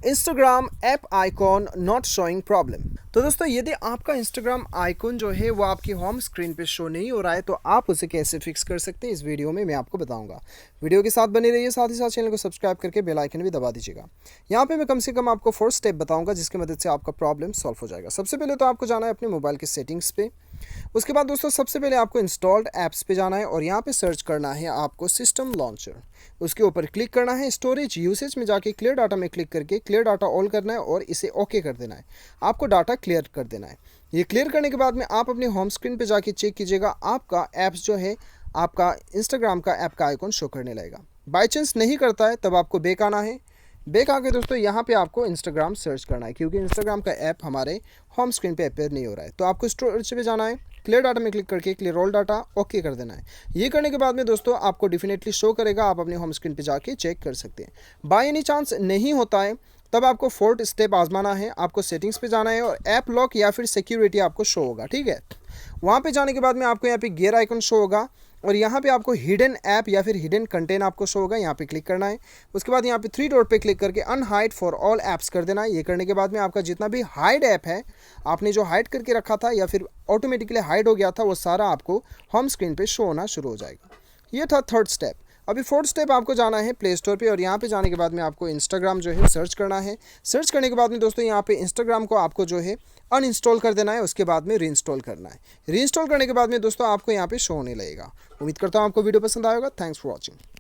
Instagram app icon not showing problem. तो दोस्तों यदि आपका इंस्टाग्राम आइकॉन जो है वो आपकी होम स्क्रीन पे शो नहीं हो रहा है तो आप उसे कैसे फिक्स कर सकते हैं इस वीडियो में मैं आपको बताऊंगा। वीडियो के साथ बने रहिए, साथ ही साथ चैनल को सब्सक्राइब करके बेल आइकन भी दबा दीजिएगा। यहाँ पे मैं कम से कम आपको 4 स्टेप बताऊंगा जिसकी मदद से आपका प्रॉब्लम सॉल्व हो जाएगा। सबसे पहले तो आपको जाना है अपने मोबाइल के सेटिंग्स पे। उसके बाद दोस्तों सबसे पहले आपको इंस्टॉल्ड ऐप्स पे जाना है और यहाँ पे सर्च करना है आपको सिस्टम लॉन्चर। उसके ऊपर क्लिक करना है, स्टोरेज यूसेज में जाके क्लियर डाटा में क्लिक करके क्लियर डाटा ऑल करना है और इसे ओके कर देना है। आपको डाटा क्लियर कर देना है। ये क्लियर करने के बाद में आप अपने होम स्क्रीन पे जाके चेक कीजिएगा, आपका ऐप्स जो है आपका इंस्टाग्राम का ऐप का आइकॉन शो करने लगेगा। बाई चांस नहीं करता है तब आपको बैक आना है। बैक आके दोस्तों यहाँ पे आपको इंस्टाग्राम सर्च करना है क्योंकि इंस्टाग्राम का ऐप हमारे होम स्क्रीन पे अपेयर नहीं हो रहा है। तो आपको स्टोरेज पे जाना है, क्लियर डाटा में क्लिक करके क्लियर ऑल डाटा ओके कर देना है। ये करने के बाद में दोस्तों आपको डेफिनेटली शो करेगा, आप अपने होम स्क्रीन पे जाके चेक कर सकते हैं। बाय एनी चांस नहीं होता है तब आपको 4th स्टेप आजमाना है। आपको सेटिंग्स पे जाना है और ऐप लॉक या फिर सिक्योरिटी आपको शो होगा, ठीक है। वहाँ पे जाने के बाद में आपको यहाँ पे गियर आइकन शो होगा और यहाँ पे आपको हिडन ऐप या फिर हिडन कंटेंट आपको शो होगा, यहाँ पे क्लिक करना है। उसके बाद यहाँ पे 3 डॉट पे क्लिक करके अनहाइड फॉर ऑल ऐप्स कर देना है। ये करने के बाद में आपका जितना भी हाइड ऐप है, आपने जो हाइड करके रखा था या फिर ऑटोमेटिकली हाइड हो गया था, वो सारा आपको होम स्क्रीन पे शो होना शुरू हो जाएगा। ये था 3rd स्टेप। अभी 4th स्टेप आपको जाना है प्ले स्टोर पे और यहाँ पे जाने के बाद में आपको इंस्टाग्राम जो है सर्च करना है। सर्च करने के बाद में दोस्तों यहाँ पे इंस्टाग्राम को आपको जो है अनइंस्टॉल कर देना है, उसके बाद में रीइंस्टॉल करना है। रीइंस्टॉल करने के बाद में दोस्तों आपको यहाँ पे शो होने लगेगा। उम्मीद करता हूँ आपको वीडियो पसंद आएगा। Thanks for watching.